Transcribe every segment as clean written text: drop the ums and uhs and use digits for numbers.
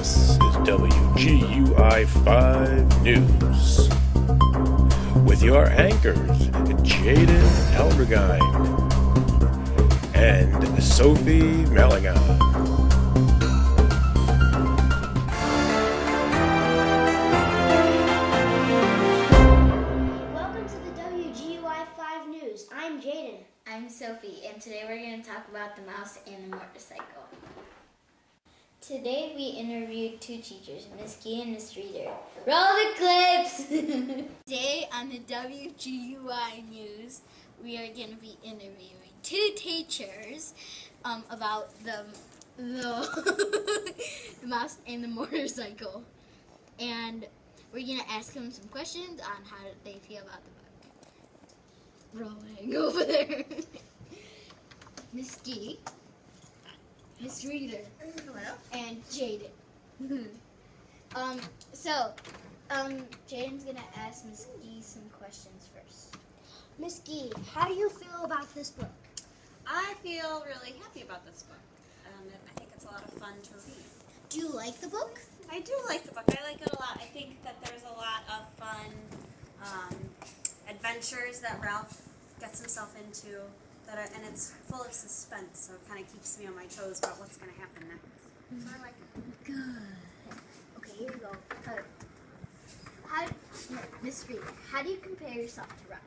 This is WGUI 5 News with your anchors, Jaden Albergine and Sophie Maligan. Welcome to the WGUI 5 News. I'm Jaden. I'm Sophie, and today we're going to talk about the mouse and the motorcycle. Today we interviewed two teachers, Miss Key and Miss Reader. Roll the clips! Today on the WGUI News, we are going to be interviewing two teachers about the mouse and the motorcycle. And we're going to ask them some questions on how they feel about the book. Rolling over there. Miss Key. Miss Reader. Hello. And Jaden. Jaden's gonna ask Miss Gee some questions first. Miss Gee, how do you feel about this book? I feel really happy about this book. I think it's a lot of fun to read. Do you like the book? I do like the book. I like it a lot. I think that there's a lot of fun adventures that Ralph gets himself into. And it's full of suspense, so it kind of keeps me on my toes about what's going to happen next. So I like it. Good. Okay, here we go. Miss Reader, how do you compare yourself to Ralph?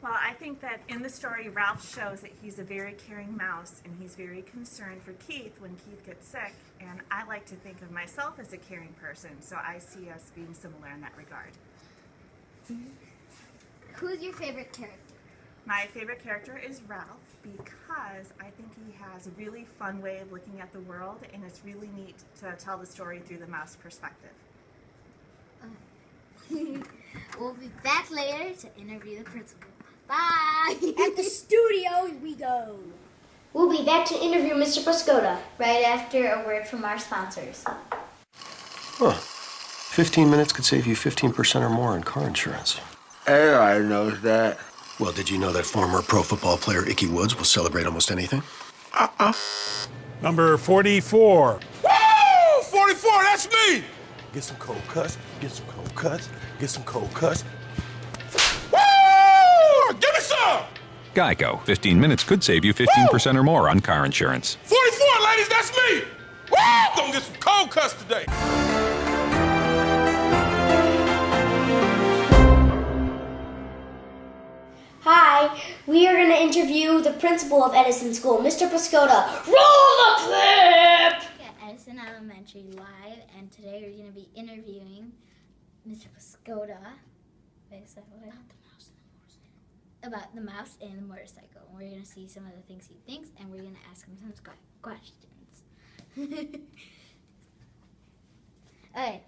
Well, I think that in the story, Ralph shows that he's a very caring mouse, and he's very concerned for Keith when Keith gets sick, and I like to think of myself as a caring person, so I see us being similar in that regard. Who's your favorite character? My favorite character is Ralph because I think he has a really fun way of looking at the world, and it's really neat to tell the story through the mouse perspective. We'll be back later to interview the principal. Bye! At the studio we go. We'll be back to interview Mr. Pascoda Right after a word from our sponsors. Huh. 15 minutes could save you 15% or more in car insurance. Everybody knows that. Well, did you know that former pro football player Ickey Woods will celebrate almost anything? Number 44. Woo! 44, that's me! Get some cold cuts, get some cold cuts, get some cold cuts. Woo! Give me some! Geico. 15 minutes could save you 15% or more on car insurance. 44, ladies, that's me! Woo! Gonna get some cold cuts today. Hi, we are going to interview the principal of Edison School, Mr. Pascoda. Roll the clip! At Edison Elementary live, and today we're going to be interviewing Mr. Pascoda. Wait, is that what? About the mouse and the motorcycle. We're going to see some of the things he thinks, and we're going to ask him some questions. Okay.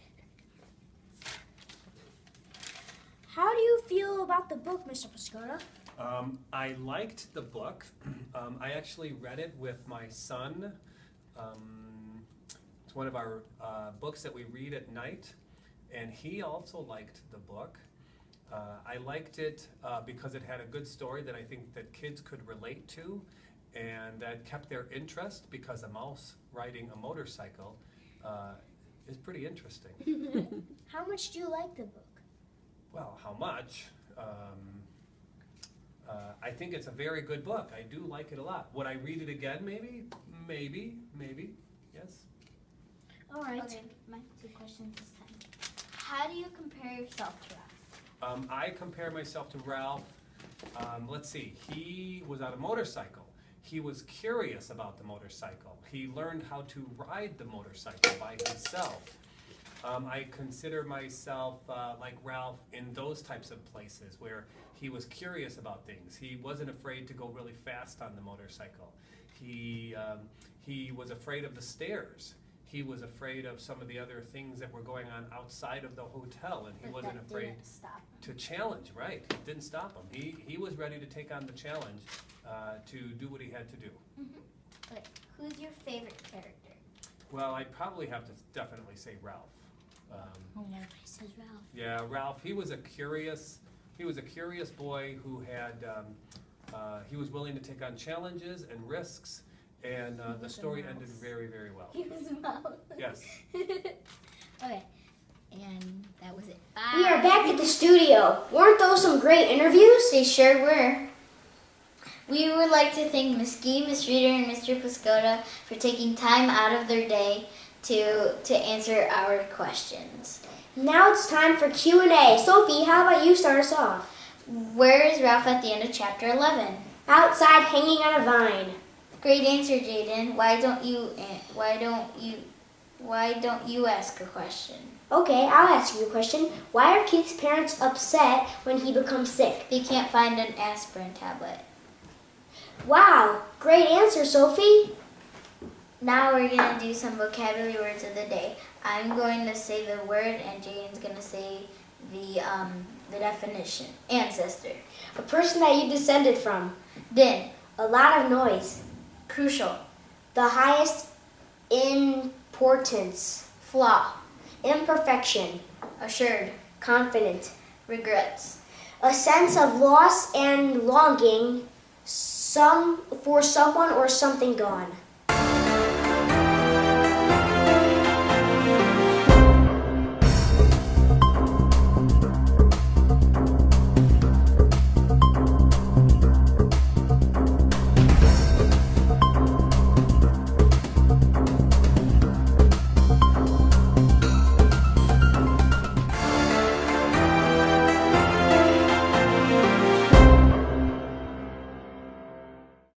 How do you feel about the book, Mr. Pascoda? I liked the book. I actually read it with my son. It's one of our books that we read at night, and he also liked the book. I liked it because it had a good story that I think that kids could relate to, and that kept their interest, because a mouse riding a motorcycle is pretty interesting. How much do you like the book? Well, how much? I think it's a very good book. I do like it a lot. Would I read it again, maybe? Maybe, yes. All right. Okay, my two questions this time. How do you compare yourself to Ralph? I compare myself to Ralph. Let's see. He was on a motorcycle. He was curious about the motorcycle. He learned how to ride the motorcycle by himself. I consider myself like Ralph in those types of places where he was curious about things. He wasn't afraid to go really fast on the motorcycle. He was afraid of the stairs. He was afraid of some of the other things that were going on outside of the hotel, and he wasn't afraid to challenge. Right, it didn't stop him. He was ready to take on the challenge to do what he had to do. Okay, who's your favorite character? Well, I'd probably have to definitely say Ralph. Nobody says Ralph. Yeah, Ralph. He was a curious boy who had. He was willing to take on challenges and risks, And the story ended very, very well. He was a mouse. Yes. Okay. And that was it. Bye. We are back at the studio. Weren't those some great interviews? They sure were. We would like to thank Ms. Gee, Ms. Reader, and Mr. Piscota for taking time out of their day to answer our questions. Now it's time for Q&A. Sophie, how about you start us off? Where is Ralph at the end of chapter 11? Outside hanging on a vine. Great answer, Jaden. Why don't you ask a question? Okay, I'll ask you a question. Why are Keith's parents upset when he becomes sick? They can't find an aspirin tablet. Wow, great answer, Sophie. Now we're going to do some vocabulary words of the day. I'm going to say the word and Jaden's going to say the definition. Ancestor. A person that you descended from. Din. A lot of noise. Crucial. The highest importance. Flaw. Imperfection. Assured. Confident. Regrets. A sense of loss and longing for someone or something gone.